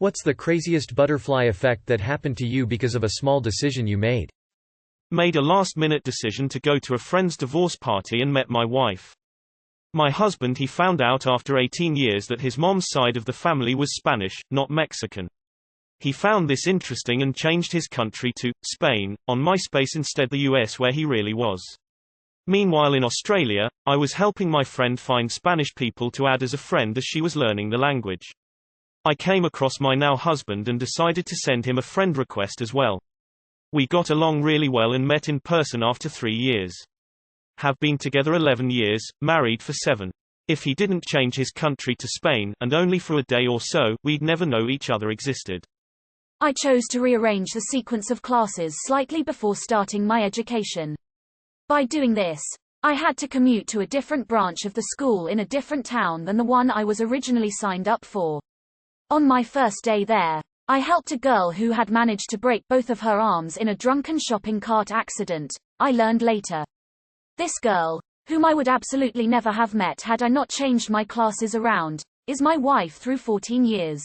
What's the craziest butterfly effect that happened to you because of a small decision you made? Made a last-minute decision to go to a friend's divorce party and met my wife. My husband, he found out after 18 years that his mom's side of the family was Spanish, not Mexican. He found this interesting and changed his country to Spain on MySpace instead the US where he really was. Meanwhile in Australia, I was helping my friend find Spanish people to add as a friend as she was learning the language. I came across my now husband and decided to send him a friend request as well. We got along really well and met in person after 3 years. Have been together 11 years, married for 7. If he didn't change his country to Spain, and only for a day or so, we'd never know each other existed. I chose to rearrange the sequence of classes slightly before starting my education. By doing this, I had to commute to a different branch of the school in a different town than the one I was originally signed up for. On my first day there, I helped a girl who had managed to break both of her arms in a drunken shopping cart accident. I learned later. This girl, whom I would absolutely never have met had I not changed my classes around, is my wife through 14 years.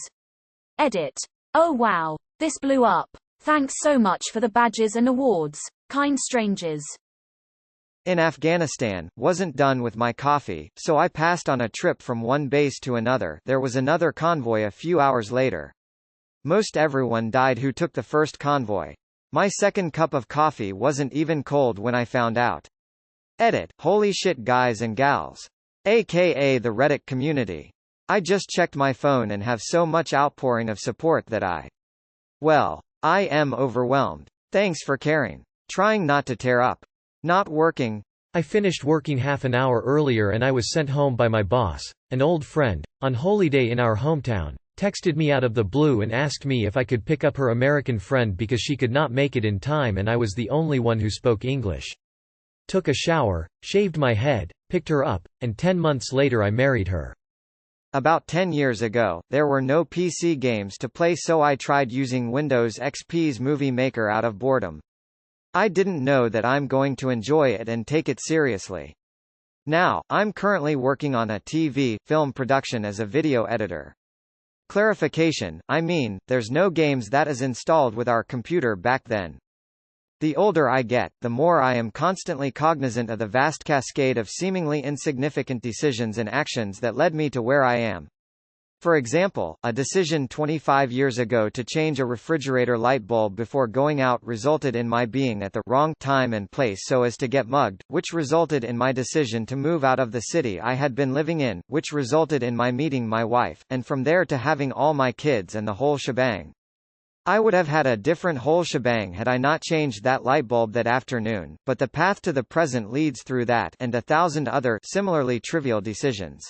Edit. Oh wow, this blew up. Thanks so much for the badges and awards, kind strangers. In Afghanistan, wasn't done with my coffee, so I passed on a trip from one base to another. There was another convoy a few hours later. Most everyone died who took the first convoy. My second cup of coffee wasn't even cold when I found out. Edit. Holy shit guys and gals. AKA the Reddit community. I just checked my phone and have so much outpouring of support that I am overwhelmed. Thanks for caring. Trying not to tear up. Not working. I finished working half an hour earlier and I was sent home by my boss, an old friend, on Holy Day in our hometown, texted me out of the blue and asked me if I could pick up her American friend because she could not make it in time and I was the only one who spoke English. Took a shower, shaved my head, picked her up, and 10 months later I married her. About 10 years ago, there were no PC games to play so I tried using Windows XP's Movie Maker out of boredom. I didn't know that I'm going to enjoy it and take it seriously. Now, I'm currently working on a TV, film production as a video editor. Clarification, I mean, there's no games that is installed with our computer back then. The older I get, the more I am constantly cognizant of the vast cascade of seemingly insignificant decisions and actions that led me to where I am. For example, a decision 25 years ago to change a refrigerator light bulb before going out resulted in my being at the wrong time and place so as to get mugged, which resulted in my decision to move out of the city I had been living in, which resulted in my meeting my wife, and from there to having all my kids and the whole shebang. I would have had a different whole shebang had I not changed that light bulb that afternoon, but the path to the present leads through that and 1,000 other, similarly trivial decisions.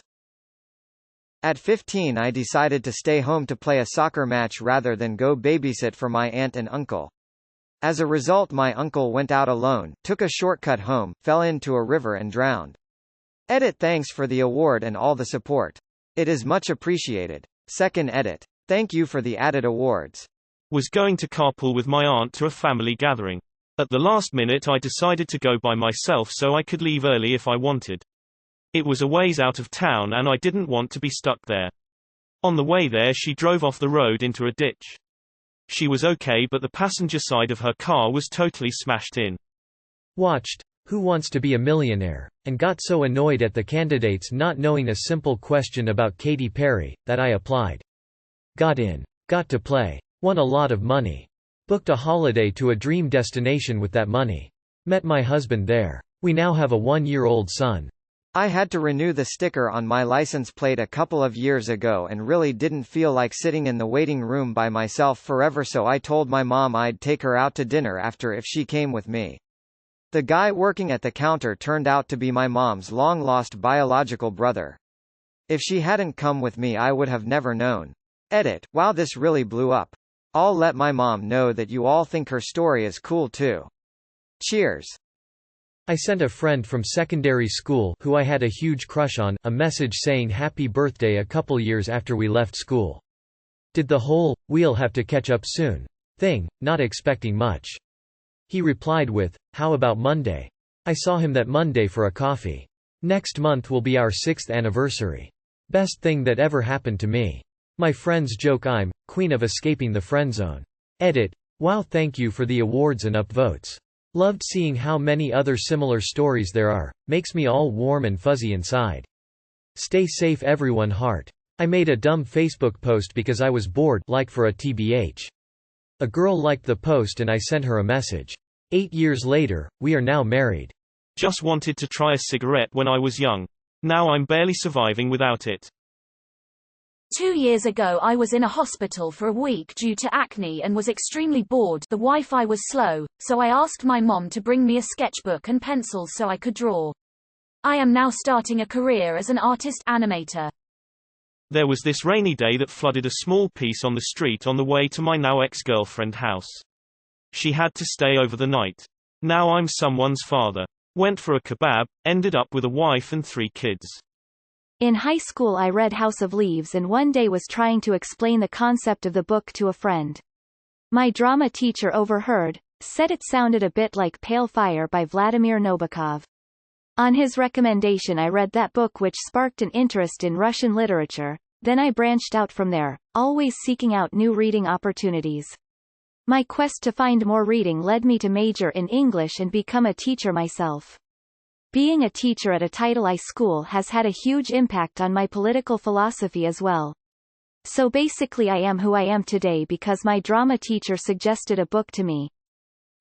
At 15 I decided to stay home to play a soccer match rather than go babysit for my aunt and uncle. As a result my uncle went out alone, took a shortcut home, fell into a river and drowned. Edit. Thanks for the award and all the support. It is much appreciated. Second edit. Thank you for the added awards. Was going to carpool with my aunt to a family gathering. At the last minute I decided to go by myself so I could leave early if I wanted. It was a ways out of town and I didn't want to be stuck there. On the way there she drove off the road into a ditch. She was okay but the passenger side of her car was totally smashed in. Watched Who Wants to Be a Millionaire, and got so annoyed at the candidates not knowing a simple question about Katy Perry, that I applied. Got in. Got to play. Won a lot of money. Booked a holiday to a dream destination with that money. Met my husband there. We now have a 1-year-old son. I had to renew the sticker on my license plate a couple of years ago and really didn't feel like sitting in the waiting room by myself forever, so I told my mom I'd take her out to dinner after if she came with me. The guy working at the counter turned out to be my mom's long-lost biological brother. If she hadn't come with me I would have never known. Edit. Wow, this really blew up. I'll let my mom know that you all think her story is cool too. Cheers. I sent a friend from secondary school, who I had a huge crush on, a message saying happy birthday a couple years after we left school. Did the whole, "we'll have to catch up soon" thing, not expecting much. He replied with, "How about Monday?" I saw him that Monday for a coffee. Next month will be our 6th anniversary. Best thing that ever happened to me. My friends joke I'm queen of escaping the friendzone. Edit. Wow, thank you for the awards and upvotes. Loved seeing how many other similar stories there are, makes me all warm and fuzzy inside. Stay safe everyone, heart. I made a dumb Facebook post because I was bored, like for a TBH. A girl liked the post and I sent her a message. 8 years later, we are now married. Just wanted to try a cigarette when I was young. Now I'm barely surviving without it. 2 years ago I was in a hospital for a week due to acne and was extremely bored. The Wi-Fi was slow, so I asked my mom to bring me a sketchbook and pencils so I could draw. I am now starting a career as an artist animator. There was this rainy day that flooded a small piece on the street on the way to my now ex-girlfriend house. She had to stay over the night. Now I'm someone's father. Went for a kebab, ended up with a wife and 3 kids. In high school I read House of Leaves and one day was trying to explain the concept of the book to a friend. My drama teacher overheard, said it sounded a bit like Pale Fire by Vladimir Nabokov. On his recommendation I read that book, which sparked an interest in Russian literature. Then I branched out from there, always seeking out new reading opportunities. My quest to find more reading led me to major in English and become a teacher myself. Being a teacher at a Title I school has had a huge impact on my political philosophy as well. So basically I am who I am today because my drama teacher suggested a book to me.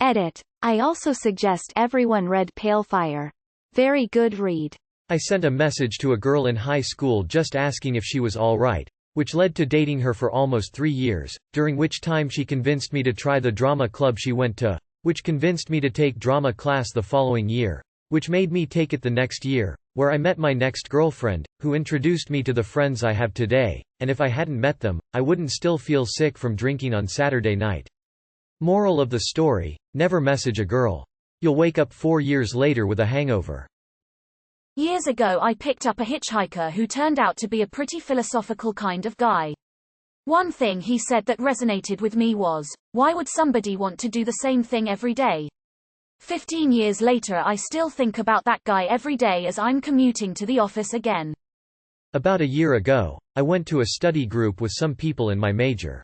Edit. I also suggest everyone read Pale Fire. Very good read. I sent a message to a girl in high school just asking if she was alright, which led to dating her for almost 3 years, during which time she convinced me to try the drama club she went to, which convinced me to take drama class the following year, which made me take it the next year, where I met my next girlfriend, who introduced me to the friends I have today, and if I hadn't met them, I wouldn't still feel sick from drinking on Saturday night. Moral of the story, never message a girl. You'll wake up 4 years later with a hangover. Years ago I picked up a hitchhiker who turned out to be a pretty philosophical kind of guy. One thing he said that resonated with me was, why would somebody want to do the same thing every day? 15 years later I still think about that guy every day as I'm commuting to the office again. About a year ago, I went to a study group with some people in my major.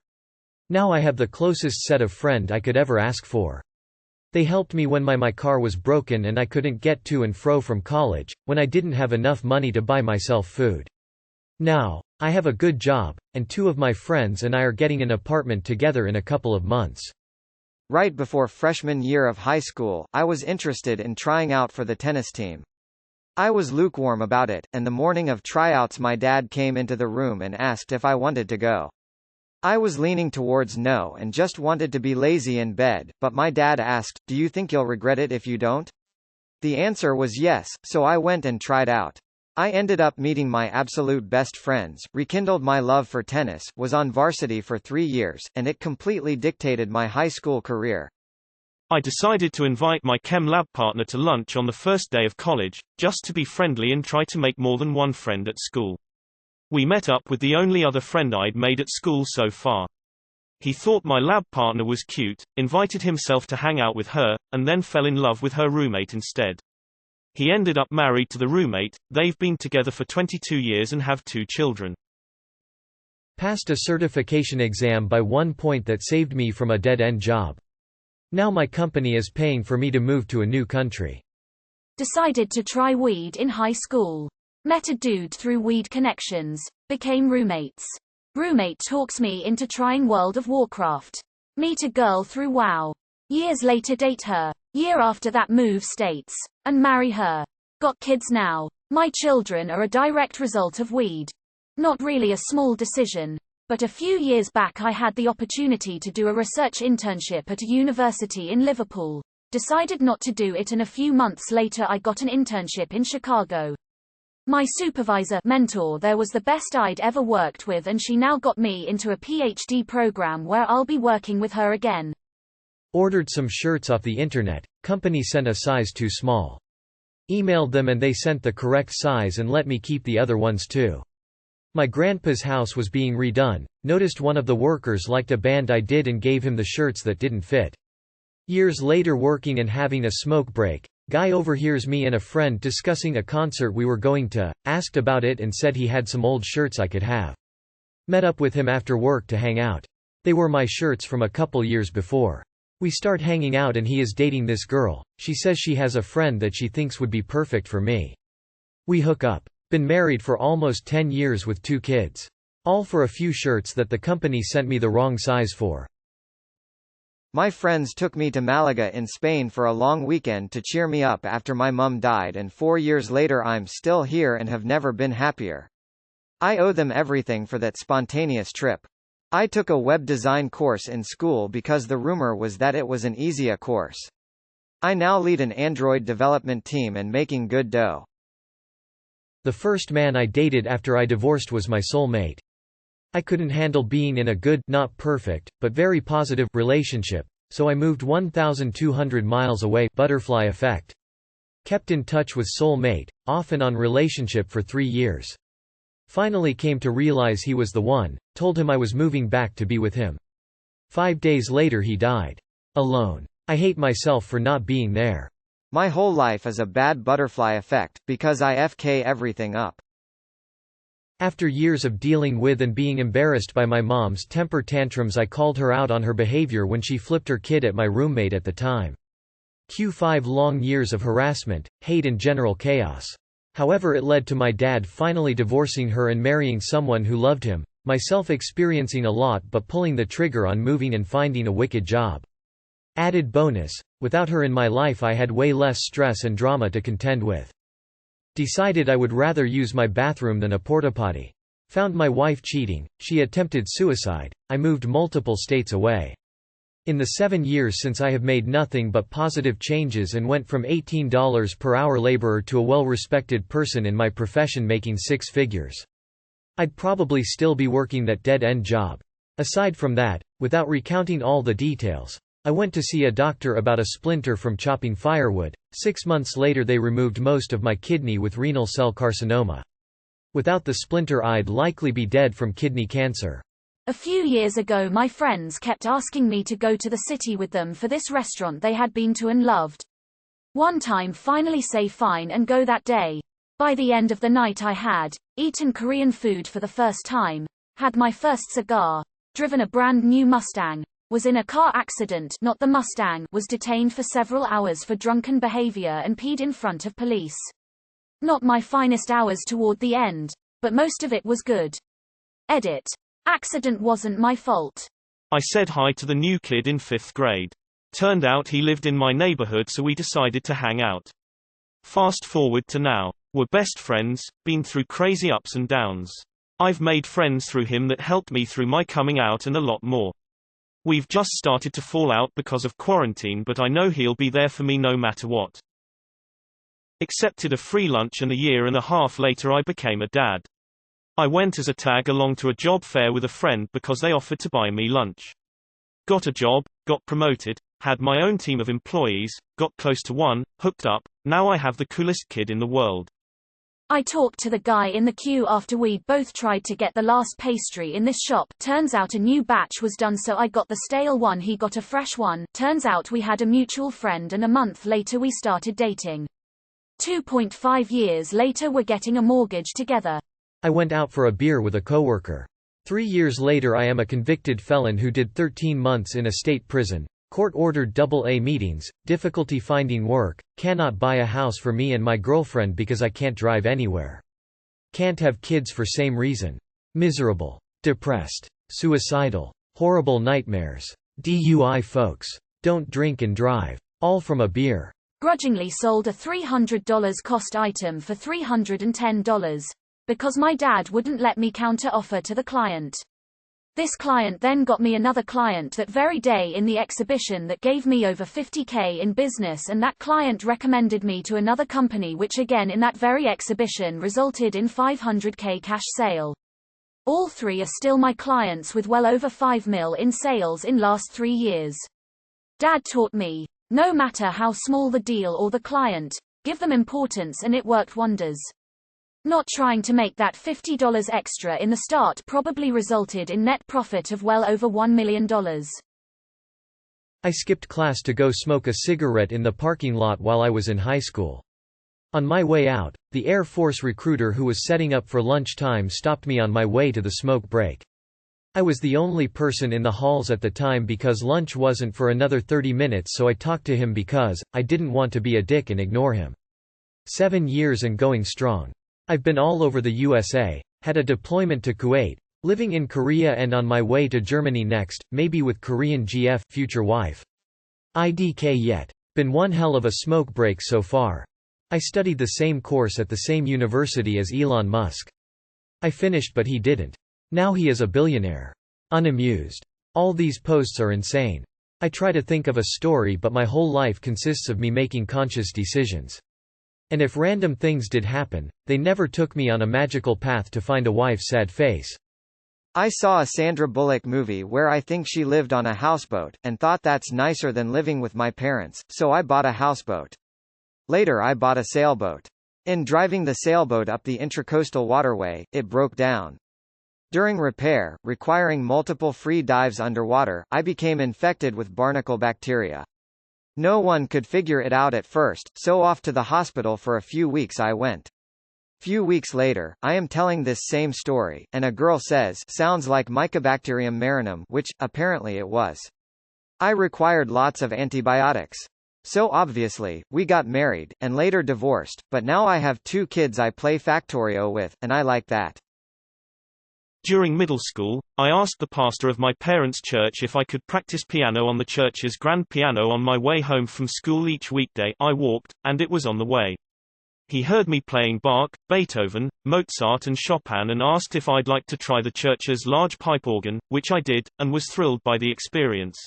Now I have the closest set of friend I could ever ask for. They helped me when my car was broken and I couldn't get to and fro from college, when I didn't have enough money to buy myself food. Now, I have a good job, and 2 of my friends and I are getting an apartment together in a couple of months. Right before freshman year of high school, I was interested in trying out for the tennis team. I was lukewarm about it, and the morning of tryouts my dad came into the room and asked if I wanted to go. I was leaning towards no and just wanted to be lazy in bed, but my dad asked, "Do you think you'll regret it if you don't?" The answer was yes, so I went and tried out. I ended up meeting my absolute best friends, rekindled my love for tennis, was on varsity for 3 years, and it completely dictated my high school career. I decided to invite my chem lab partner to lunch on the first day of college, just to be friendly and try to make more than one friend at school. We met up with the only other friend I'd made at school so far. He thought my lab partner was cute, invited himself to hang out with her, and then fell in love with her roommate instead. He ended up married to the roommate. They've been together for 22 years and have 2 children. Passed a certification exam by 1 point that saved me from a dead-end job. Now my company is paying for me to move to a new country. Decided to try weed in high school. Met a dude through weed connections. Became roommates. Roommate talks me into trying World of Warcraft. Meet a girl through WoW. Years later date her. Year after that move states. And marry her. Got kids now. My children are a direct result of weed. Not really a small decision. But a few years back I had the opportunity to do a research internship at a university in Liverpool. Decided not to do it, and a few months later I got an internship in Chicago. My supervisor, mentor there was the best I'd ever worked with, and she now got me into a PhD program where I'll be working with her again. Ordered some shirts off the internet, company sent a size too small. Emailed them and they sent the correct size and let me keep the other ones too. My grandpa's house was being redone, noticed one of the workers liked a band I did and gave him the shirts that didn't fit. Years later, working and having a smoke break, guy overhears me and a friend discussing a concert we were going to, asked about it and said he had some old shirts I could have. Met up with him after work to hang out. They were my shirts from a couple years before. We start hanging out and he is dating this girl. She says she has a friend that she thinks would be perfect for me. We hook up. Been married for almost 10 years with 2 kids. All for a few shirts that the company sent me the wrong size for. My friends took me to Malaga in Spain for a long weekend to cheer me up after my mum died, and 4 years later I'm still here and have never been happier. I owe them everything for that spontaneous trip. I took a web design course in school because the rumor was that it was an easier course. I now lead an Android development team and making good dough. The first man I dated after I divorced was my soulmate. I couldn't handle being in a good, not perfect, but very positive relationship, so I moved 1,200 miles away. Butterfly effect. Kept in touch with soulmate, off and on relationship for 3 years. Finally came to realize he was the one, told him I was moving back to be with him. 5 days later he died. Alone. I hate myself for not being there. My whole life is a bad butterfly effect, because I FK everything up. After years of dealing with and being embarrassed by my mom's temper tantrums, I called her out on her behavior when she flipped her kid at my roommate at the time. Q5 long years of harassment, hate and general chaos. However, it led to my dad finally divorcing her and marrying someone who loved him, myself experiencing a lot but pulling the trigger on moving and finding a wicked job. Added bonus, without her in my life I had way less stress and drama to contend with. Decided I would rather use my bathroom than a porta-potty. Found my wife cheating, she attempted suicide, I moved multiple states away. In the 7 years since I have made nothing but positive changes and went from $18 per hour laborer to a well-respected person in my profession making 6 figures. I'd probably still be working that dead-end job. Aside from that, without recounting all the details, I went to see a doctor about a splinter from chopping firewood. 6 months later they removed most of my kidney with renal cell carcinoma. Without the splinter I'd likely be dead from kidney cancer. A few years ago my friends kept asking me to go to the city with them for this restaurant they had been to and loved. One time finally say fine and go that day. By the end of the night I had eaten Korean food for the first time, had my first cigar, driven a brand new Mustang, was in a car accident, not the Mustang, was detained for several hours for drunken behavior and peed in front of police. Not my finest hours toward the end, but most of it was good. Edit. Accident wasn't my fault. I said hi to the new kid in 5th grade. Turned out he lived in my neighborhood, so we decided to hang out. Fast forward to now. We're best friends, been through crazy ups and downs. I've made friends through him that helped me through my coming out and a lot more. We've just started to fall out because of quarantine, but I know he'll be there for me no matter what. Accepted a free lunch, and a year and a half later I became a dad. I went as a tag along to a job fair with a friend because they offered to buy me lunch. Got a job, got promoted, had my own team of employees, got close to one, hooked up, now I have the coolest kid in the world. I talked to the guy in the queue after we'd both tried to get the last pastry in this shop. Turns out a new batch was done, so I got the stale one, he got a fresh one. Turns out we had a mutual friend, and a month later we started dating. 2.5 years later we're getting a mortgage together. I went out for a beer with a coworker. 3 years later I am a convicted felon who did 13 months in a state prison. Court-ordered AA meetings, difficulty finding work, cannot buy a house for me and my girlfriend because I can't drive anywhere. Can't have kids for same reason. Miserable. Depressed. Suicidal. Horrible nightmares. DUI folks. Don't drink and drive. All from a beer. Grudgingly sold a $300 cost item for $310. Because my dad wouldn't let me counter offer to the client. This client then got me another client that very day in the exhibition that gave me over $50K in business, and that client recommended me to another company which again in that very exhibition resulted in $500K cash sale. All 3 are still my clients with well over $5 mil in sales in last 3 years. Dad taught me, no matter how small the deal or the client, give them importance, and it worked wonders. Not trying to make that $50 extra in the start probably resulted in net profit of well over $1 million. I skipped class to go smoke a cigarette in the parking lot while I was in high school. On my way out, the Air Force recruiter who was setting up for lunchtime stopped me on my way to the smoke break. I was the only person in the halls at the time because lunch wasn't for another 30 minutes, so I talked to him because I didn't want to be a dick and ignore him. 7 years and going strong. I've been all over the USA, had a deployment to Kuwait, living in Korea and on my way to Germany next, maybe with Korean GF future wife. IDK yet. Been one hell of a smoke break so far. I studied the same course at the same university as Elon Musk. I finished but he didn't. Now he is a billionaire. Unamused. All these posts are insane. I try to think of a story but my whole life consists of me making conscious decisions. And if random things did happen, they never took me on a magical path to find a wife's sad face. I saw a Sandra Bullock movie where I think she lived on a houseboat, and thought that's nicer than living with my parents, so I bought a houseboat. Later I bought a sailboat. In driving the sailboat up the Intracoastal Waterway, it broke down. During repair, requiring multiple free dives underwater, I became infected with barnacle bacteria. No one could figure it out at first, so off to the hospital for a few weeks I went. Few weeks later, I am telling this same story, and a girl says, "Sounds like Mycobacterium marinum," which, apparently it was. I required lots of antibiotics. So obviously, we got married, and later divorced, but now I have 2 kids I play Factorio with, and I like that. During middle school, I asked the pastor of my parents' church if I could practice piano on the church's grand piano on my way home from school each weekday. I walked, and it was on the way. He heard me playing Bach, Beethoven, Mozart and Chopin and asked if I'd like to try the church's large pipe organ, which I did, and was thrilled by the experience.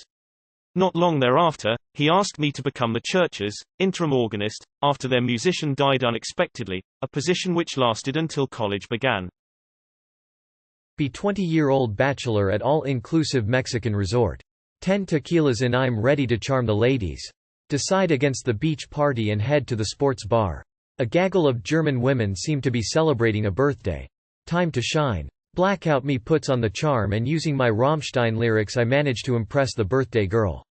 Not long thereafter, he asked me to become the church's interim organist, after their musician died unexpectedly, a position which lasted until college began. Be 20-year-old bachelor at all-inclusive Mexican resort. 10 tequilas in, I'm ready to charm the ladies. Decide against the beach party and head to the sports bar. A gaggle of German women seem to be celebrating a birthday. Time to shine. Blackout me puts on the charm and using my Rammstein lyrics I manage to impress the birthday girl.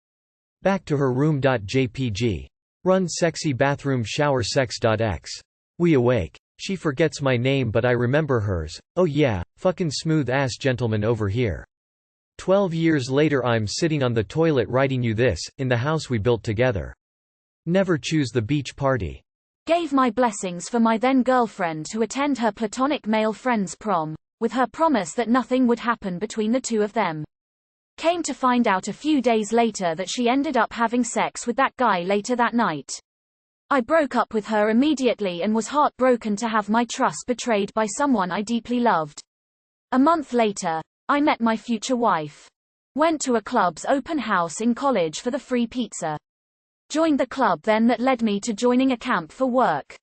Back to her room.jpg. Run sexy bathroom shower sex.x. We awake. She forgets my name but I remember hers. Oh yeah, fucking smooth ass gentleman over here. 12 years later I'm sitting on the toilet writing you this, in the house we built together. Never choose the beach party. Gave my blessings for my then girlfriend to attend her platonic male friend's prom, with her promise that nothing would happen between the two of them. Came to find out a few days later that she ended up having sex with that guy later that night. I broke up with her immediately and was heartbroken to have my trust betrayed by someone I deeply loved. A month later, I met my future wife. Went to a club's open house in college for the free pizza. Joined the club then that led me to joining a camp for work.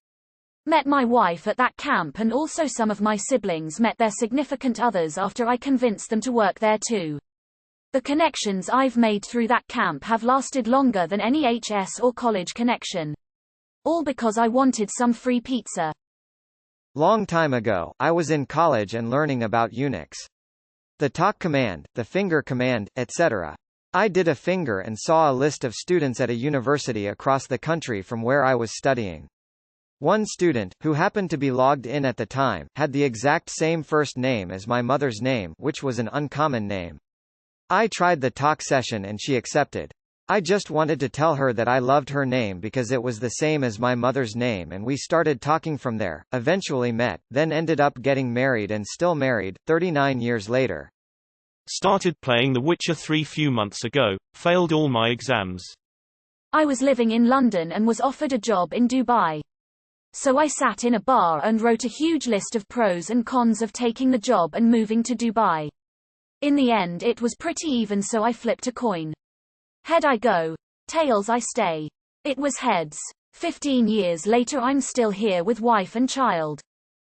Met my wife at that camp and also some of my siblings met their significant others after I convinced them to work there too. The connections I've made through that camp have lasted longer than any HS or college connection. All because I wanted some free pizza. Long time ago, I was in college and learning about Unix. The talk command, the finger command, etc. I did a finger and saw a list of students at a university across the country from where I was studying. One student, who happened to be logged in at the time, had the exact same first name as my mother's name, which was an uncommon name. I tried the talk session and she accepted. I just wanted to tell her that I loved her name because it was the same as my mother's name and we started talking from there, eventually met, then ended up getting married and still married, 39 years later. Started playing The Witcher 3 few months ago, failed all my exams. I was living in London and was offered a job in Dubai. So I sat in a bar and wrote a huge list of pros and cons of taking the job and moving to Dubai. In the end it was pretty even so I flipped a coin. Head I go, tails I stay. It was heads. 15 years later I'm still here with wife and child.